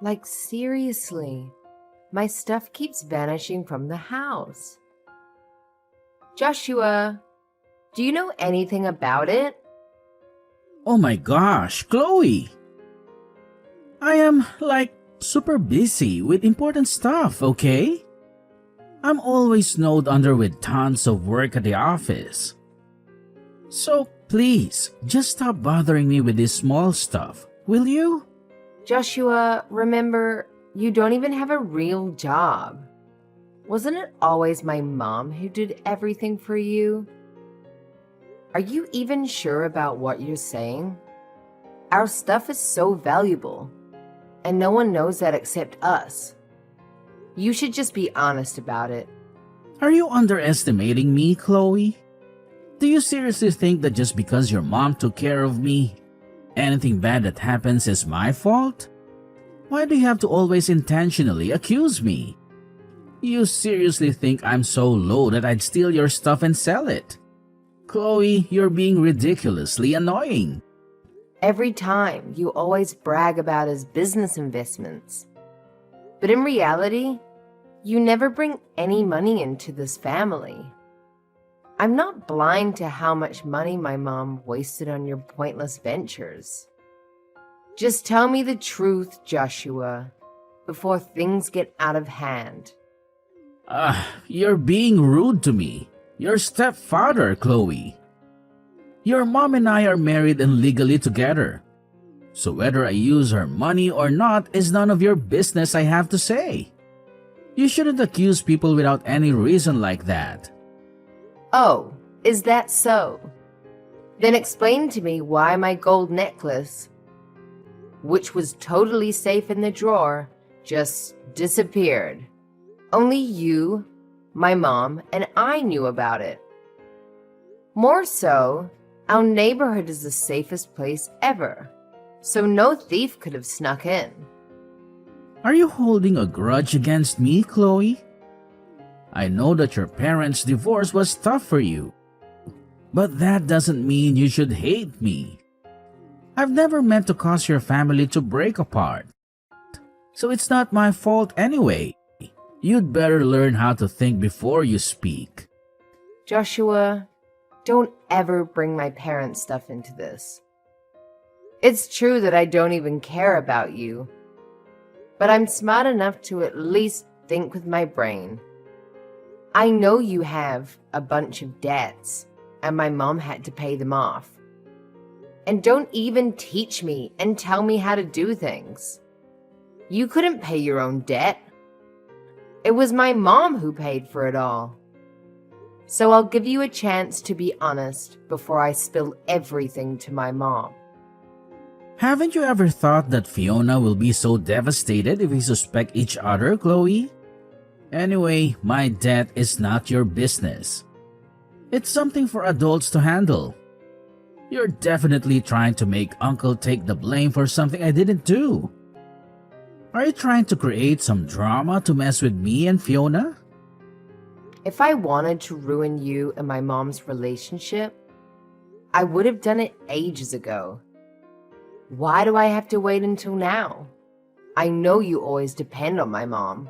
Like, seriously, my stuff keeps vanishing from the house. Joshua, do you know anything about it? Oh my gosh, Chloe! I am super busy with important stuff, okay? I'm always snowed under with tons of work at the office. So please, just stop bothering me with this small stuff, will you? Joshua, remember, you don't even have a real job. Wasn't it always my mom who did everything for you? Are you even sure about what you're saying? Our stuff is so valuable, and no one knows that except us. You should just be honest about it. Are you underestimating me, Chloe? Do you seriously think that just because your mom took care of me, anything bad that happens is my fault? Why do you have to always intentionally accuse me? You seriously think I'm so low that I'd steal your stuff and sell it? Chloe, you're being ridiculously annoying. Every time, you always brag about his business investments. But in reality, you never bring any money into this family. I'm not blind to how much money my mom wasted on your pointless ventures. Just tell me the truth, Joshua, before things get out of hand. You're being rude to me. Your stepfather, Chloe. Your mom and I are married and legally together. So whether I use her money or not is none of your business, I have to say. You shouldn't accuse people without any reason like that. Oh, is that so? Then explain to me why my gold necklace, which was totally safe in the drawer, just disappeared. Only you, my mom, and I knew about it. More so, our neighborhood is the safest place ever, so no thief could have snuck in. Are you holding a grudge against me, Chloe? I know that your parents' divorce was tough for you, but that doesn't mean you should hate me. I've never meant to cause your family to break apart, so it's not my fault anyway. You'd better learn how to think before you speak. Joshua, don't ever bring my parents' stuff into this. It's true that I don't even care about you, but I'm smart enough to at least think with my brain. I know you have a bunch of debts, and my mom had to pay them off. And don't even teach me and tell me how to do things. You couldn't pay your own debt. It was my mom who paid for it all. So I'll give you a chance to be honest before I spill everything to my mom. Haven't you ever thought that Fiona will be so devastated if we suspect each other, Chloe? Anyway, my debt is not your business. It's something for adults to handle. You're definitely trying to make Uncle take the blame for something I didn't do. Are you trying to create some drama to mess with me and Fiona? If I wanted to ruin you and my mom's relationship, I would have done it ages ago. Why do I have to wait until now? I know you always depend on my mom.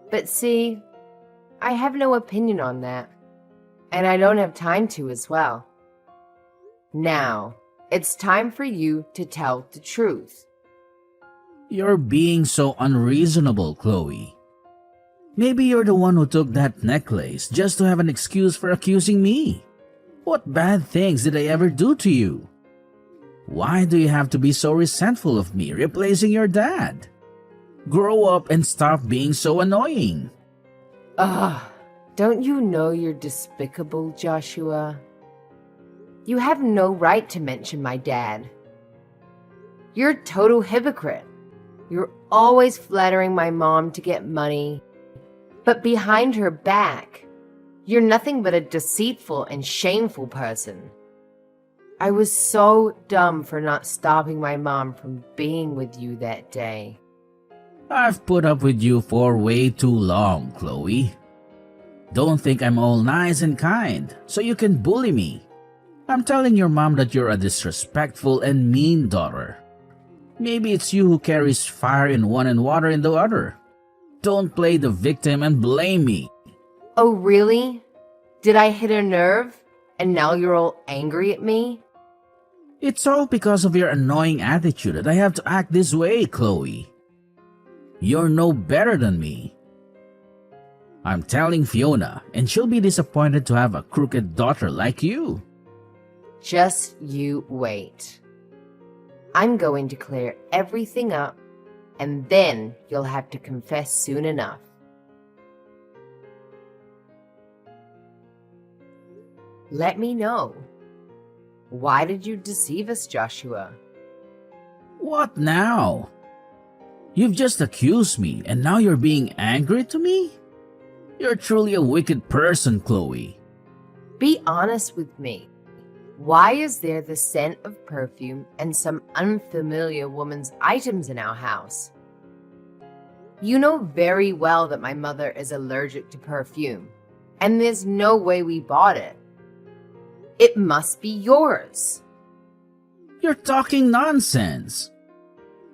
But see, I have no opinion on that. And I don't have time to as well. Now, it's time for you to tell the truth. You're being so unreasonable, Chloe. Maybe you're the one who took that necklace just to have an excuse for accusing me. What bad things did I ever do to you? Why do you have to be so resentful of me replacing your dad? Grow up and stop being so annoying. Don't you know you're despicable, Joshua? You have no right to mention my dad. You're a total hypocrite. You're always flattering my mom to get money, but behind her back, you're nothing but a deceitful and shameful person. I was so dumb for not stopping my mom from being with you that day. I've put up with you for way too long, Chloe. Don't think I'm all nice and kind, so you can bully me. I'm telling your mom that you're a disrespectful and mean daughter. Maybe it's you who carries fire in one and water in the other. Don't play the victim and blame me. Oh, really? Did I hit a nerve? And now you're all angry at me? It's all because of your annoying attitude that I have to act this way, Chloe. You're no better than me. I'm telling Fiona, and she'll be disappointed to have a crooked daughter like you. Just you wait. I'm going to clear everything up, and then you'll have to confess soon enough. Let me know. Why did you deceive us, Joshua? What now? You've just accused me, and now you're being angry to me? You're truly a wicked person, Chloe. Be honest with me. Why is there the scent of perfume and some unfamiliar woman's items in our house? You know very well that my mother is allergic to perfume, and there's no way we bought it. It must be yours. You're talking nonsense.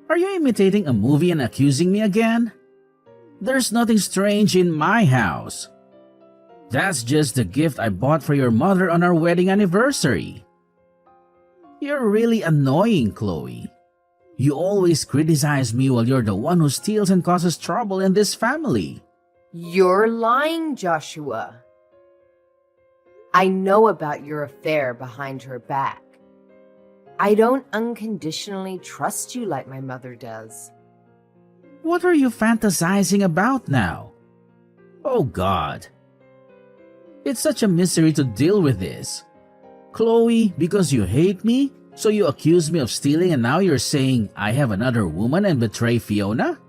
Are you imitating a movie and accusing me again? There's nothing strange in my house. That's just the gift I bought for your mother on our wedding anniversary. You're really annoying, Chloe. You always criticize me while you're the one who steals and causes trouble in this family. You're lying, Joshua. I know about your affair behind her back. I don't unconditionally trust you like my mother does. What are you fantasizing about now? Oh God. It's such a misery to deal with this. Chloe, because you hate me, so you accuse me of stealing and now you're saying I have another woman and betray Fiona?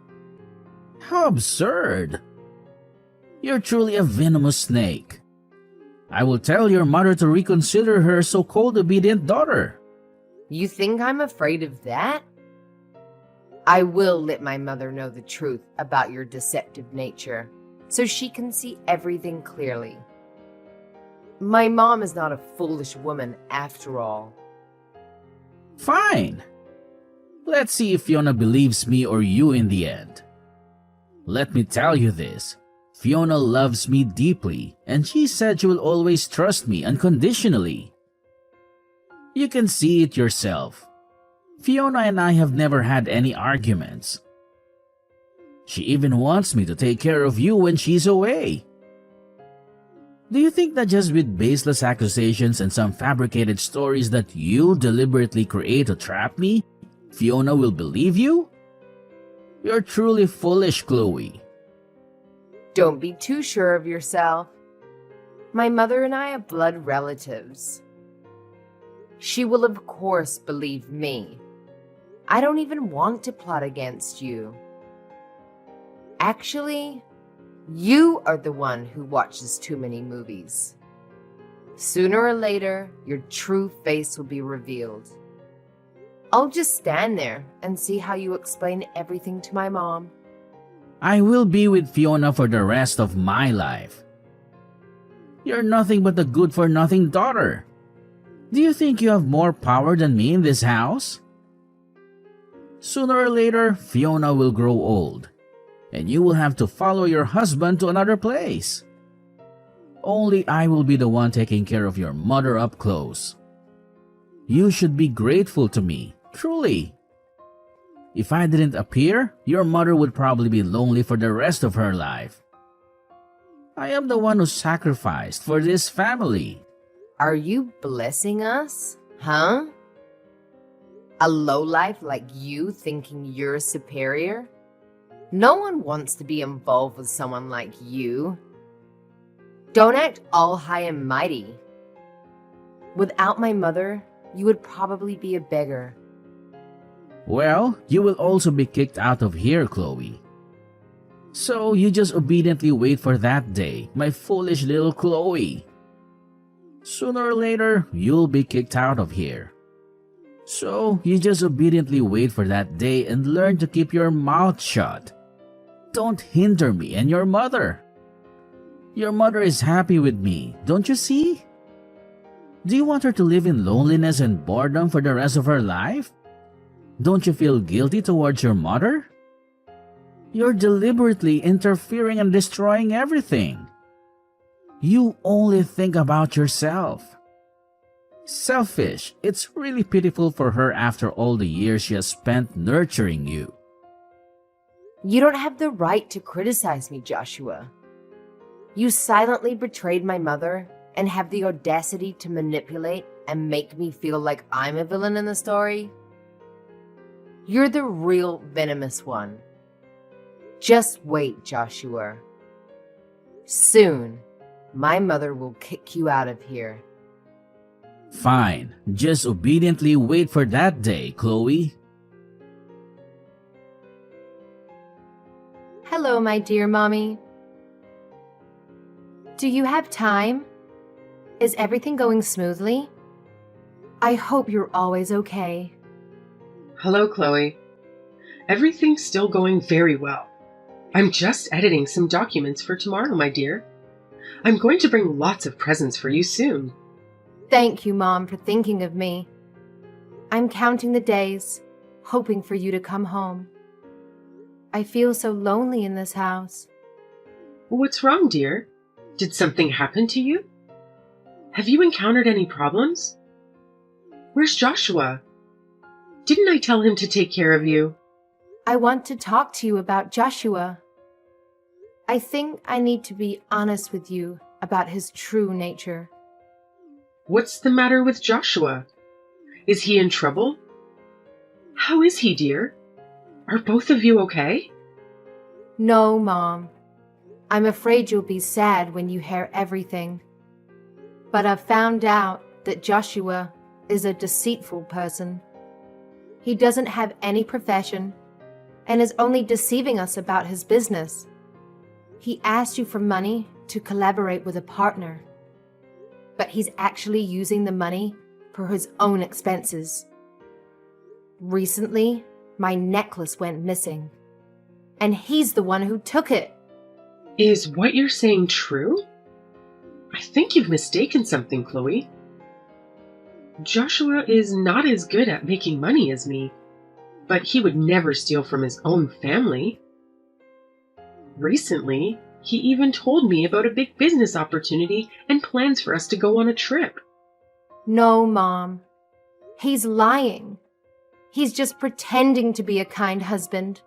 How absurd. You're truly a venomous snake. I will tell your mother to reconsider her so-called obedient daughter. You think I'm afraid of that? I will let my mother know the truth about your deceptive nature, so she can see everything clearly. My mom is not a foolish woman after all. Fine. Let's see if Fiona believes me or you in the end. Let me tell you this. Fiona loves me deeply, and she said she will always trust me unconditionally. You can see it yourself. Fiona and I have never had any arguments. She even wants me to take care of you when she's away. Do you think that just with baseless accusations and some fabricated stories that you deliberately create to trap me, Fiona will believe you? You're truly foolish, Chloe. Don't be too sure of yourself. My mother and I are blood relatives. She will of course believe me. I don't even want to plot against you. Actually, you are the one who watches too many movies. Sooner or later, your true face will be revealed. I'll just stand there and see how you explain everything to my mom. I will be with Fiona for the rest of my life. You're nothing but a good-for-nothing daughter. Do you think you have more power than me in this house? Sooner or later, Fiona will grow old, and you will have to follow your husband to another place. Only I will be the one taking care of your mother up close. You should be grateful to me, truly. If I didn't appear, your mother would probably be lonely for the rest of her life. I am the one who sacrificed for this family. Are you blessing us? Huh? A lowlife like you thinking you're superior? No one wants to be involved with someone like you. Don't act all high and mighty. Without my mother, you would probably be a beggar. Well, you will also be kicked out of here, Chloe. So you just obediently wait for that day, my foolish little Chloe. Sooner or later, you'll be kicked out of here. So you just obediently wait for that day and learn to keep your mouth shut. Don't hinder me and your mother. Your mother is happy with me, don't you see? Do you want her to live in loneliness and boredom for the rest of her life? Don't you feel guilty towards your mother? You're deliberately interfering and destroying everything. You only think about yourself. Selfish. It's really pitiful for her after all the years she has spent nurturing you. You don't have the right to criticize me, Joshua. You silently betrayed my mother and have the audacity to manipulate and make me feel like I'm a villain in the story. You're the real venomous one. Just wait, Joshua. Soon, my mother will kick you out of here. Fine. Just obediently wait for that day, Chloe. Hello, my dear mommy. Do you have time? Is everything going smoothly? I hope you're always okay. Hello, Chloe. Everything's still going very well. I'm just editing some documents for tomorrow, my dear. I'm going to bring lots of presents for you soon. Thank you, Mom, for thinking of me. I'm counting the days, hoping for you to come home. I feel so lonely in this house. What's wrong, dear? Did something happen to you? Have you encountered any problems? Where's Joshua? Didn't I tell him to take care of you? I want to talk to you about Joshua. I think I need to be honest with you about his true nature. What's the matter with Joshua? Is he in trouble? How is he, dear? Are both of you okay? No, Mom. I'm afraid you'll be sad when you hear everything. But I've found out that Joshua is a deceitful person. He doesn't have any profession and is only deceiving us about his business. He asked you for money to collaborate with a partner, but he's actually using the money for his own expenses. Recently, my necklace went missing, and he's the one who took it. Is what you're saying true? I think you've mistaken something, Chloe. Joshua is not as good at making money as me, but he would never steal from his own family. Recently, he even told me about a big business opportunity and plans for us to go on a trip. No, Mom. He's lying. He's just pretending to be a kind husband.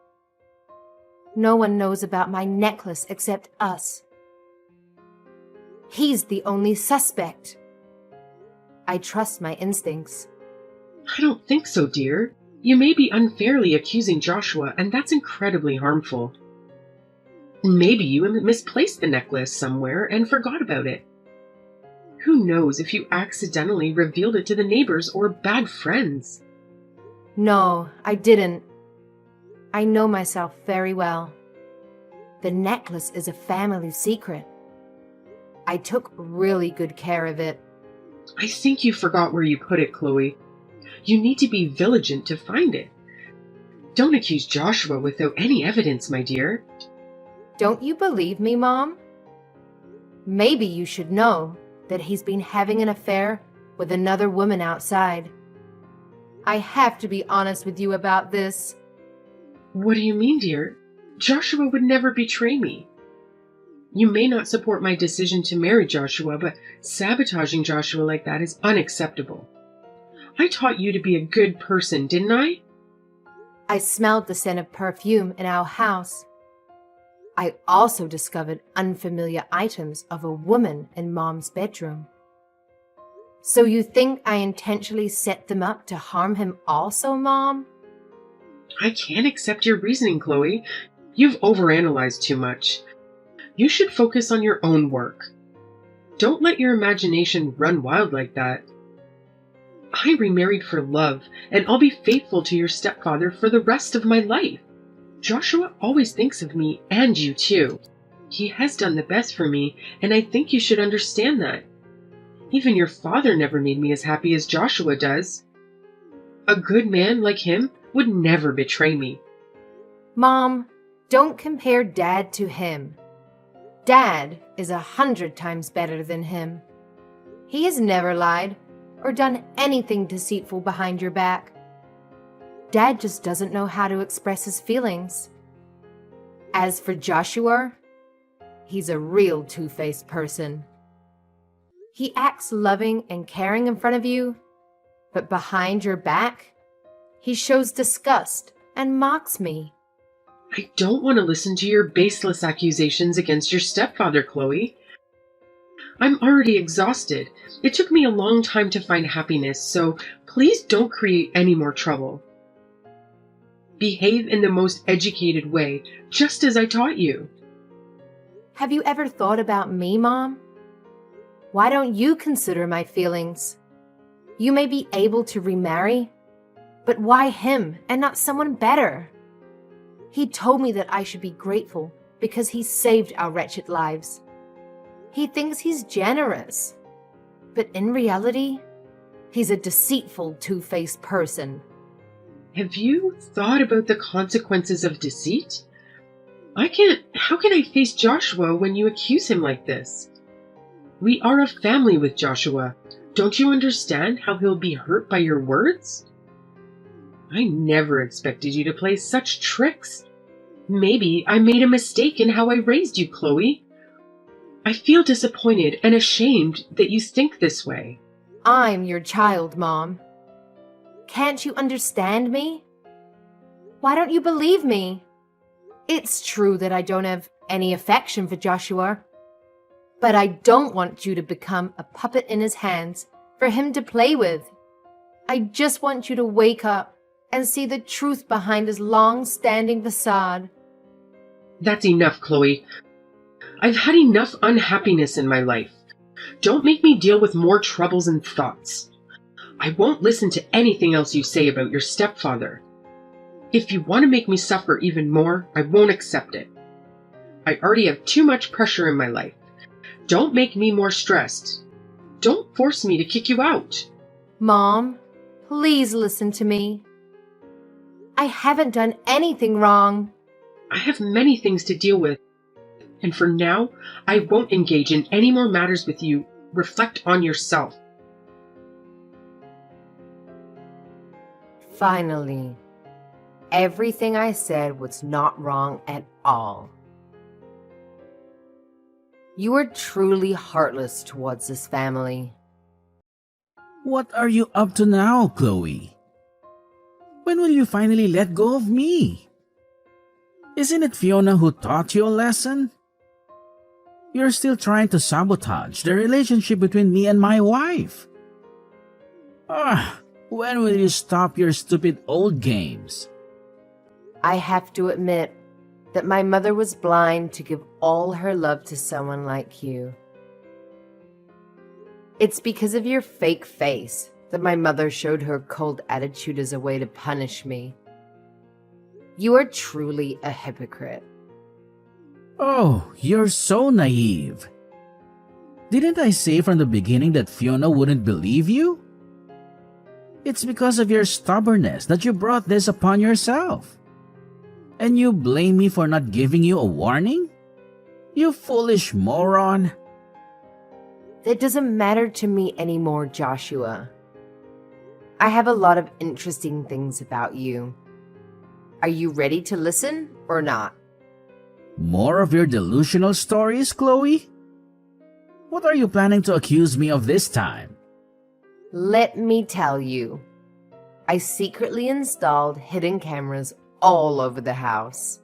No one knows about my necklace except us. He's the only suspect. I trust my instincts. I don't think so, dear. You may be unfairly accusing Joshua, and that's incredibly harmful. Maybe you misplaced the necklace somewhere and forgot about it. Who knows if you accidentally revealed it to the neighbors or bad friends? No, I didn't. I know myself very well. The necklace is a family secret. I took really good care of it. I think you forgot where you put it, Chloe. You need to be vigilant to find it. Don't accuse Joshua without any evidence, my dear. Don't you believe me, Mom? Maybe you should know that he's been having an affair with another woman outside. I have to be honest with you about this. What do you mean, dear? Joshua would never betray me. You may not support my decision to marry Joshua, but sabotaging Joshua like that is unacceptable. I taught you to be a good person, didn't I? I smelled the scent of perfume in our house. I also discovered unfamiliar items of a woman in Mom's bedroom. So you think I intentionally set them up to harm him also, Mom? I can't accept your reasoning, Chloe. You've overanalyzed too much. You should focus on your own work. Don't let your imagination run wild like that. I remarried for love, and I'll be faithful to your stepfather for the rest of my life. Joshua always thinks of me, and you too. He has done the best for me, and I think you should understand that. Even your father never made me as happy as Joshua does. A good man like him would never betray me. Mom, don't compare Dad to him. Dad is 100 times better than him. He has never lied or done anything deceitful behind your back. Dad just doesn't know how to express his feelings. As for Joshua, he's a real two-faced person. He acts loving and caring in front of you, but behind your back, he shows disgust and mocks me. I don't want to listen to your baseless accusations against your stepfather, Chloe. I'm already exhausted. It took me a long time to find happiness, so please don't create any more trouble. Behave in the most educated way, just as I taught you. Have you ever thought about me, Mom? Why don't you consider my feelings? You may be able to remarry, but why him and not someone better? He told me that I should be grateful because he saved our wretched lives. He thinks he's generous, but in reality, he's a deceitful, two-faced person. Have you thought about the consequences of deceit? How can I face Joshua when you accuse him like this? We are a family with Joshua. Don't you understand how he'll be hurt by your words? I never expected you to play such tricks. Maybe I made a mistake in how I raised you, Chloe. I feel disappointed and ashamed that you think this way. I'm your child, Mom. Can't you understand me? Why don't you believe me? It's true that I don't have any affection for Joshua, but I don't want you to become a puppet in his hands for him to play with. I just want you to wake up and see the truth behind his long-standing facade. That's enough, Chloe. I've had enough unhappiness in my life. Don't make me deal with more troubles and thoughts. I won't listen to anything else you say about your stepfather. If you want to make me suffer even more, I won't accept it. I already have too much pressure in my life. Don't make me more stressed. Don't force me to kick you out. Mom, please listen to me. I haven't done anything wrong. I have many things to deal with, and for now, I won't engage in any more matters with you. Reflect on yourself. Finally, everything I said was not wrong at all. You are truly heartless towards this family. What are you up to now, Chloe? When will you finally let go of me? Isn't it Fiona who taught you a lesson? You're still trying to sabotage the relationship between me and my wife. When will you stop your stupid old games? I have to admit that my mother was blind to give all her love to someone like you. It's because of your fake face that my mother showed her cold attitude as a way to punish me. You are truly a hypocrite. Oh, you're so naive. Didn't I say from the beginning that Fiona wouldn't believe you? It's because of your stubbornness that you brought this upon yourself. And you blame me for not giving you a warning? You foolish moron. That doesn't matter to me anymore, Joshua. I have a lot of interesting things about you. Are you ready to listen or not? More of your delusional stories, Chloe? What are you planning to accuse me of this time? Let me tell you. I secretly installed hidden cameras all over the house.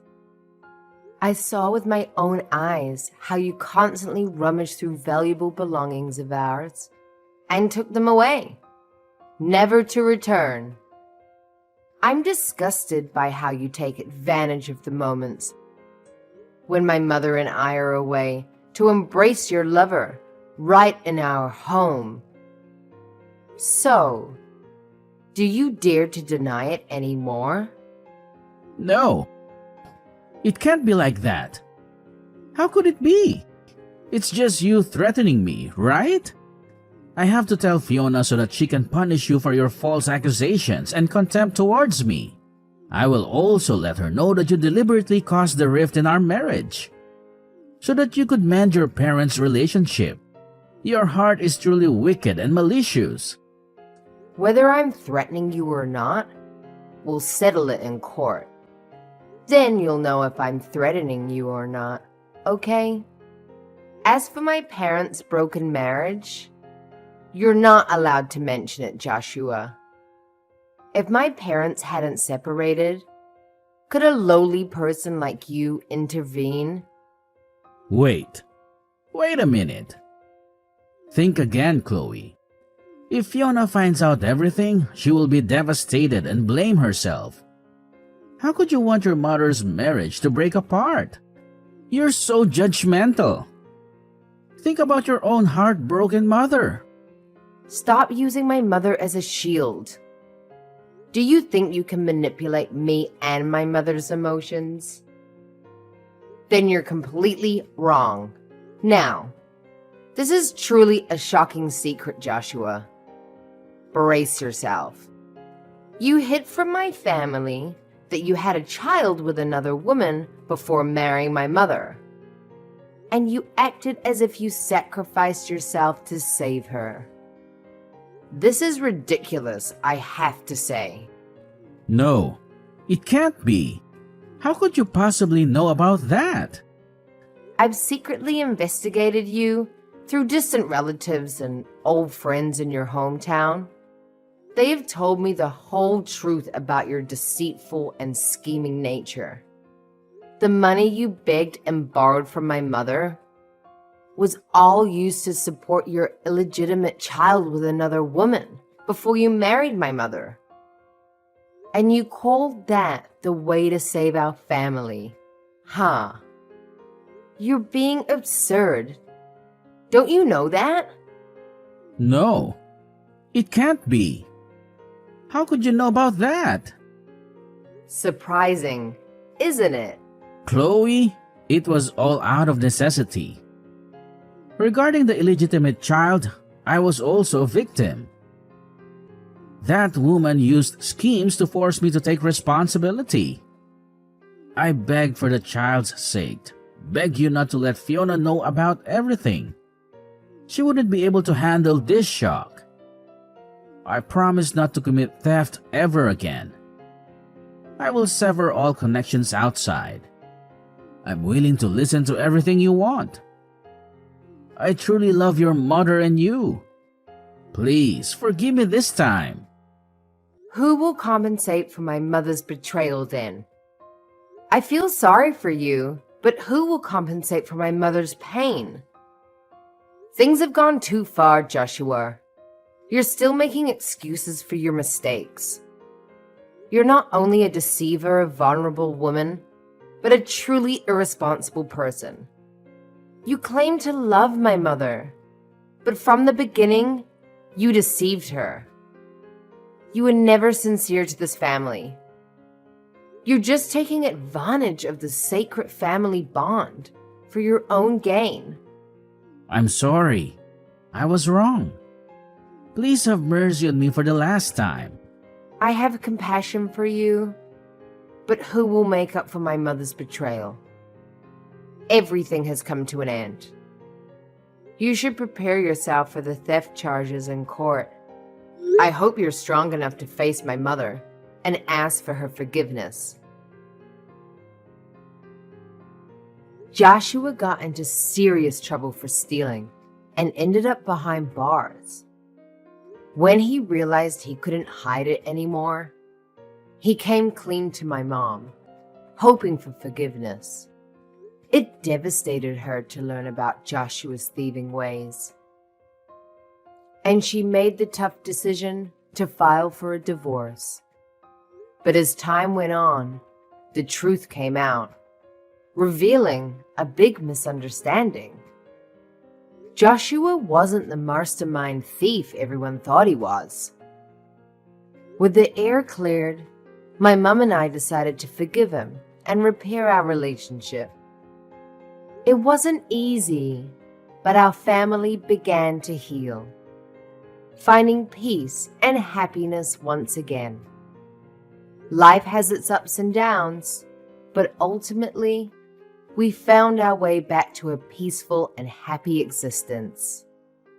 I saw with my own eyes how you constantly rummaged through valuable belongings of ours and took them away, never to return. I'm disgusted by how you take advantage of the moments when my mother and I are away to embrace your lover right in our home. So, do you dare to deny it anymore? No. It can't be like that. How could it be? It's just you threatening me, right? I have to tell Fiona so that she can punish you for your false accusations and contempt towards me. I will also let her know that you deliberately caused the rift in our marriage, so that you could mend your parents' relationship. Your heart is truly wicked and malicious. Whether I'm threatening you or not, We'll settle it in court. Then you'll know if I'm threatening you or not, okay? As for my parents' broken marriage, you're not allowed to mention it, Joshua. If my parents hadn't separated, could a lowly person like you intervene? Wait a minute. Think again, Chloe. If Fiona finds out everything, she will be devastated and blame herself. How could you want your mother's marriage to break apart? You're so judgmental. Think about your own heartbroken mother. Stop using my mother as a shield. Do you think you can manipulate me and my mother's emotions? Then you're completely wrong. Now, this is truly a shocking secret, Joshua. Brace yourself. You hid from my family that you had a child with another woman before marrying my mother. And you acted as if you sacrificed yourself to save her. This is ridiculous, I have to say. No, it can't be. How could you possibly know about that? I've secretly investigated you through distant relatives and old friends in your hometown. They have told me the whole truth about your deceitful and scheming nature. The money you begged and borrowed from my mother was all used to support your illegitimate child with another woman before you married my mother. And you called that the way to save our family, huh? You're being absurd. Don't you know that? No, it can't be. How could you know about that? Surprising, isn't it? Chloe, it was all out of necessity. Regarding the illegitimate child, I was also a victim. That woman used schemes to force me to take responsibility. I begged for the child's sake, begged you not to let Fiona know about everything. She wouldn't be able to handle this shock. I promised not to commit theft ever again. I will sever all connections outside. I'm willing to listen to everything you want. I truly love your mother and you. Please forgive me this time. Who will compensate for my mother's betrayal then? I feel sorry for you, but who will compensate for my mother's pain? Things have gone too far, Joshua. You're still making excuses for your mistakes. You're not only a deceiver of vulnerable women, but a truly irresponsible person. You claim to love my mother, but from the beginning, you deceived her. You were never sincere to this family. You're just taking advantage of the sacred family bond for your own gain. I'm sorry. I was wrong. Please have mercy on me for the last time. I have compassion for you, but who will make up for my mother's betrayal? Everything has come to an end. You should prepare yourself for the theft charges in court. I hope you're strong enough to face my mother and ask for her forgiveness. Joshua got into serious trouble for stealing and ended up behind bars. When he realized he couldn't hide it anymore, he came clean to my mom, hoping for forgiveness. It devastated her to learn about Joshua's thieving ways. And she made the tough decision to file for a divorce. But as time went on, the truth came out, revealing a big misunderstanding. Joshua wasn't the mastermind thief everyone thought he was. With the air cleared, my mom and I decided to forgive him and repair our relationship. It wasn't easy, but our family began to heal, finding peace and happiness once again. Life has its ups and downs, but ultimately, we found our way back to a peaceful and happy existence.